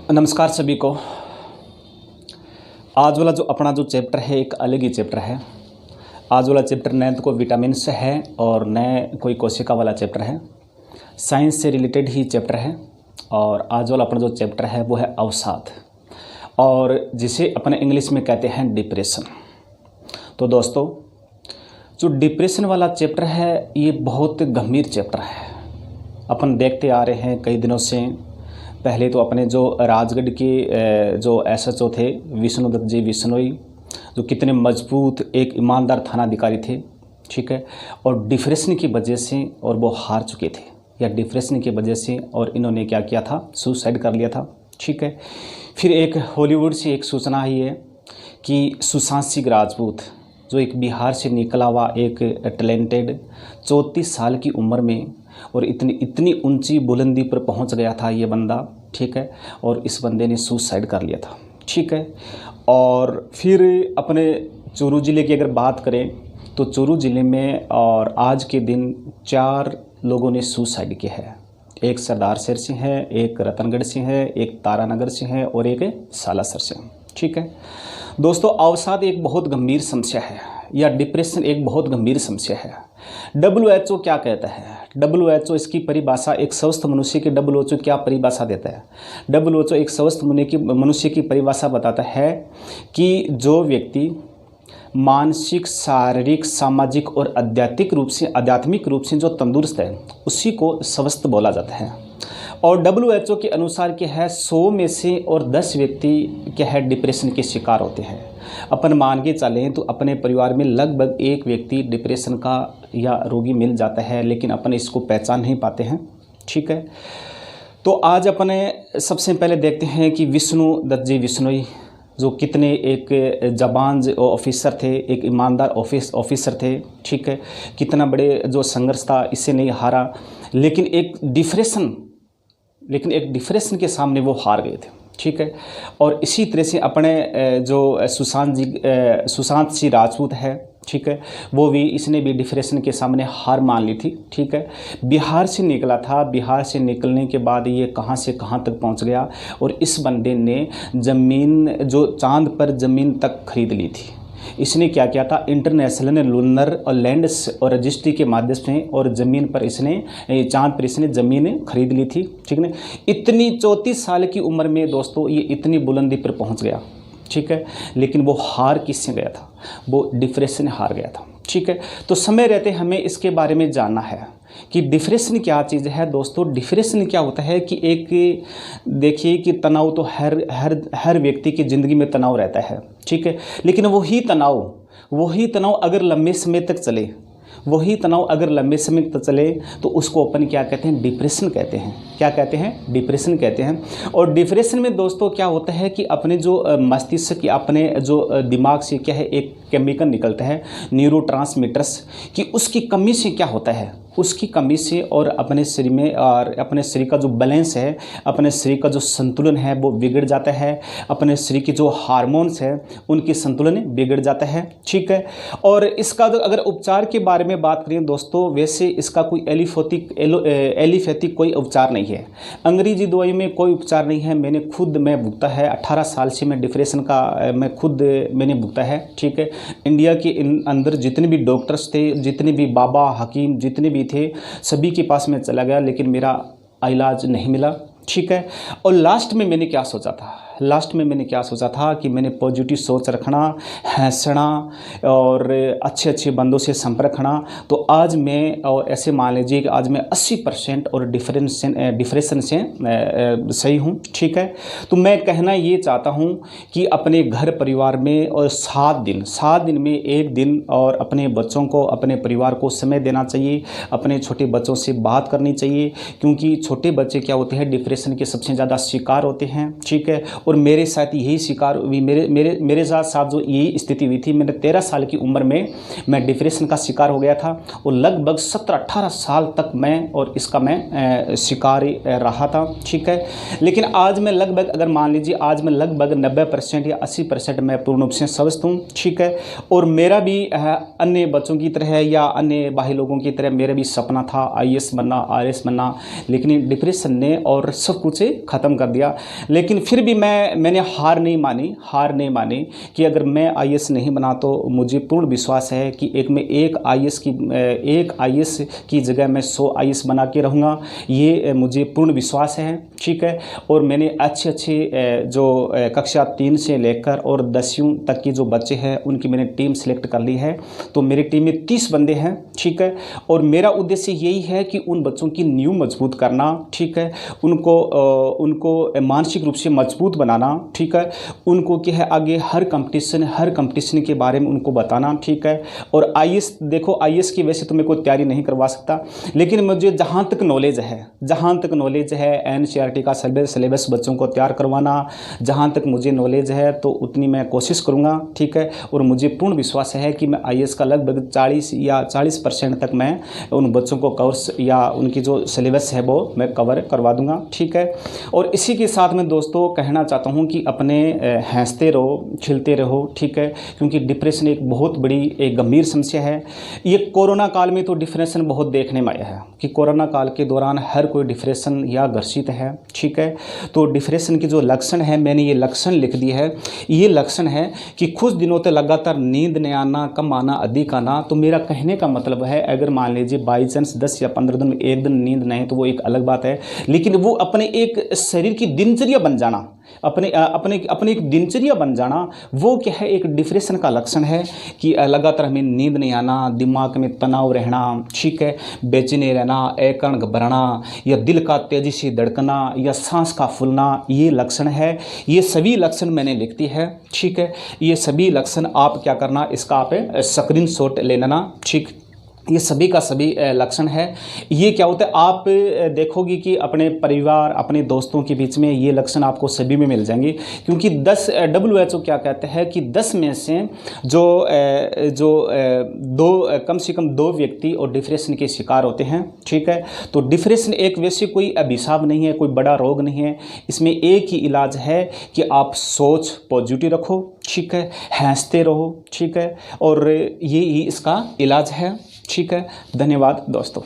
नमस्कार सभी को। आज वाला जो अपना जो चैप्टर है एक अलग ही चैप्टर है। आज वाला चैप्टर न तो कोई विटामिन से है और न कोई कोशिका वाला चैप्टर है, साइंस से रिलेटेड ही चैप्टर है। और आज वाला अपना जो चैप्टर है वो है अवसाद, और जिसे अपने इंग्लिश में कहते हैं डिप्रेशन। तो दोस्तों, जो डिप्रेशन वाला चैप्टर है ये बहुत गंभीर चैप्टर है। अपन देखते आ रहे हैं कई दिनों से। पहले तो अपने जो राजगढ़ के जो एसएचओ थे विष्णुदत्त जी बिश्नोई, जो कितने मजबूत एक ईमानदार थानाधिकारी थे, ठीक है, और डिप्रेशन की वजह से और वो हार चुके थे, या डिप्रेशन की वजह से और इन्होंने क्या किया था, सुसाइड कर लिया था, ठीक है। फिर एक हॉलीवुड से एक सूचना आई है कि सुशांत सिंह राजपूत, जो एक बिहार से निकला हुआ एक टैलेंटेड 34 साल की उम्र में और इतनी ऊंची बुलंदी पर पहुंच गया था ये बंदा, ठीक है, और इस बंदे ने सुसाइड कर लिया था, ठीक है। और फिर अपने चूरू ज़िले की अगर बात करें तो चूरू ज़िले में और आज के दिन 4 लोगों ने सुसाइड किया है। एक सरदार शहर से है, एक रतनगढ़ से है, एक तारानगर से है और एक सालासर से, ठीक है। दोस्तों, अवसाद एक बहुत गंभीर समस्या है, या डिप्रेशन एक बहुत गंभीर समस्या है। WHO क्या कहता है? WHO इसकी परिभाषा, एक स्वस्थ मनुष्य की WHO क्या परिभाषा देता है? WHO एक स्वस्थ मनुष्य की परिभाषा बताता है कि जो व्यक्ति मानसिक, शारीरिक, सामाजिक और आध्यात्मिक रूप से जो तंदुरुस्त है उसी को स्वस्थ बोला जाता है। और WHO के अनुसार क्या है, 100 में से और 10 व्यक्ति क्या है डिप्रेशन के शिकार होते हैं। अपन मान के चलें तो अपने परिवार में लगभग एक व्यक्ति डिप्रेशन का या रोगी मिल जाता है, लेकिन अपन इसको पहचान नहीं पाते हैं, ठीक है। तो आज अपने सबसे पहले देखते हैं कि विष्णुदत्त जी बिश्नोई, जो कितने एक जबान ऑफिसर थे, एक ईमानदार ऑफिसर थे, ठीक है, कितना बड़े जो संघर्ष था, इससे नहीं हारा, लेकिन एक डिप्रेशन के सामने वो हार गए थे, ठीक है। और इसी तरह से अपने जो सुशांत सिंह राजपूत है, ठीक है, वो भी, इसने भी डिप्रेशन के सामने हार मान ली थी, ठीक है। बिहार से निकला था, बिहार से निकलने के बाद ये कहाँ से कहाँ तक पहुँच गया, और इस बंदे ने ज़मीन, जो चांद पर ज़मीन तक खरीद ली थी। इसने क्या किया था, इंटरनेशनल लूनर और लैंड और रजिस्ट्री के माध्यम से और ज़मीन पर इसने, चांद पर इसने ज़मीन खरीद ली थी, ठीक है। इतनी 34 साल की उम्र में दोस्तों ये इतनी बुलंदी पर पहुंच गया, ठीक है। लेकिन वो हार किससे गया था? वो डिप्रेशन ने हार गया था, ठीक है। तो समय रहते हमें इसके बारे में जानना है कि डिप्रेशन क्या चीज़ है। दोस्तों, डिप्रेशन क्या होता है कि एक, देखिए कि तनाव तो हर व्यक्ति की ज़िंदगी में तनाव रहता है, ठीक है। लेकिन वही तनाव अगर लंबे समय तक चले, तो उसको अपन क्या कहते हैं, डिप्रेशन कहते हैं। क्या कहते हैं? डिप्रेशन कहते हैं। और डिप्रेशन में दोस्तों क्या होता है कि अपने जो मस्तिष्क की, अपने जो दिमाग से क्या है, एक केमिकल निकलता है, न्यूरोट्रांसमीटर्स, कि उसकी कमी से क्या होता है, उसकी कमी से और अपने शरीर में, और अपने शरीर का जो बैलेंस है, अपने शरीर का जो संतुलन है वो बिगड़ जाता है। अपने शरीर की जो हार्मोन्स है उनकी संतुलन बिगड़ जाता है, ठीक है। और इसका जो अगर उपचार के बारे में बात करें दोस्तों, वैसे इसका कोई एलिफेटिक कोई उपचार नहीं है, अंग्रेजी दवाई में कोई उपचार नहीं है। मैं भुगता है, 18 साल से मैं डिप्रेशन का मैंने भुगता है, ठीक है। इंडिया के अंदर जितने भी डॉक्टर्स थे, जितने भी बाबा हकीम जितने भी थे, सभी के पास मैं चला गया, लेकिन मेरा इलाज नहीं मिला, ठीक है। और लास्ट में मैंने क्या सोचा था कि मैंने पॉजिटिव सोच रखना, हंसना और अच्छे बंदों से संपर्क रखना। तो आज मैं, और ऐसे मान लीजिए कि आज मैं 80% और डिप्रेशन से सही हूँ, ठीक है। तो मैं कहना ये चाहता हूँ कि अपने घर परिवार में और 7 दिन में 1 दिन और अपने बच्चों को, अपने परिवार को समय देना चाहिए, अपने छोटे बच्चों से बात करनी चाहिए, क्योंकि छोटे बच्चे क्या होते हैं, डिप्रेशन के सबसे ज़्यादा शिकार होते हैं, ठीक है। और मेरे साथ यही शिकार हुई, मेरे साथ जो यही स्थिति हुई थी। मैंने 13 साल की उम्र में मैं डिप्रेशन का शिकार हो गया था और लगभग 17-18 साल तक मैं और इसका मैं शिकार रहा था, ठीक है। लेकिन आज मैं लगभग, अगर मान लीजिए आज मैं लगभग 90% या 80% मैं पूर्ण रूप से स्वस्थ हूँ, ठीक है। और मेरा भी अन्य बच्चों की तरह या अन्य बाकी लोगों की तरह मेरा भी सपना था IAS बनना, RS बनना, लेकिन डिप्रेशन ने और सब कुछ ख़त्म कर दिया। लेकिन फिर भी मैंने हार नहीं मानी कि अगर मैं IAS नहीं बना तो मुझे पूर्ण विश्वास है कि एक IAS की जगह मैं 100 IAS बना के रहूँगा, ये मुझे पूर्ण विश्वास है, ठीक है। और मैंने अच्छे जो कक्षा 3 से लेकर और 10वीं तक की जो बच्चे हैं उनकी मैंने टीम सेलेक्ट कर ली है। तो मेरी टीम में 30 बंदे हैं, ठीक है। और मेरा उद्देश्य यही है कि उन बच्चों की नींव मजबूत करना, ठीक है। उनको मानसिक रूप से मजबूत बनाना, ठीक है। उनको क्या है आगे हर कंपटीशन के बारे में उनको बताना, ठीक है। और IAS देखो, IAS की वैसे तो मैं कोई तैयारी नहीं करवा सकता, लेकिन मुझे जहाँ तक नॉलेज है NCERT का सिलेबस बच्चों को तैयार करवाना, जहाँ तक मुझे नॉलेज है तो उतनी मैं कोशिश करूँगा, ठीक है। और मुझे पूर्ण विश्वास है कि मैं IAS का लगभग 40% तक मैं उन बच्चों को कोर्स या उनकी जो सिलेबस है वो मैं कवर करवा दूँगा, ठीक है। और इसी के साथ में दोस्तों कहना चाहता हूँ कि अपने हंसते रहो, खिलते रहो, ठीक है। क्योंकि डिप्रेशन एक बहुत बड़ी एक गंभीर समस्या है। ये कोरोना काल में तो डिप्रेशन बहुत देखने में आया है कि कोरोना काल के दौरान हर कोई डिप्रेशन या ग्रसित है, ठीक है। तो डिप्रेशन के जो लक्षण है, मैंने ये लक्षण लिख दिए है। ये लक्षण है कि कुछ दिनों तक लगातार नींद नहीं आना, कम आना, अधिक आना। तो मेरा कहने का मतलब है अगर मान लीजिए बाई चांस 10 या 15 दिन में एक दिन नींद नहीं तो वो एक अलग बात है, लेकिन वो अपने एक शरीर की दिनचर्या बन जाना, अपने एक दिनचर्या बन जाना, वो क्या है एक डिप्रेशन का लक्षण है कि लगातार हमें नींद नहीं आना, दिमाग में तनाव रहना, ठीक है, बेचैनी रहना, एकांत घबराना या दिल का तेजी से धड़कना या सांस का फूलना, ये लक्षण है। ये सभी लक्षण मैंने लिख दी है, ठीक है। ये सभी लक्षण आप क्या करना, इसका आप स्क्रीनशॉट ले लेना, ठीक। ये सभी का सभी लक्षण है। ये क्या होता है, आप देखोगे कि अपने परिवार, अपने दोस्तों के बीच में ये लक्षण आपको सभी में मिल जाएंगे। क्योंकि WHO क्या कहते हैं कि 10 में से कम से कम 2 व्यक्ति और डिप्रेशन के शिकार होते हैं, ठीक है। तो डिप्रेशन एक वैसे कोई अभिशाप नहीं है, कोई बड़ा रोग नहीं है। इसमें एक ही इलाज है कि आप सोच पॉजिटिव रखो, ठीक है, हंसते रहो, ठीक है। और ये ही इसका इलाज है, ठीक है। धन्यवाद दोस्तों।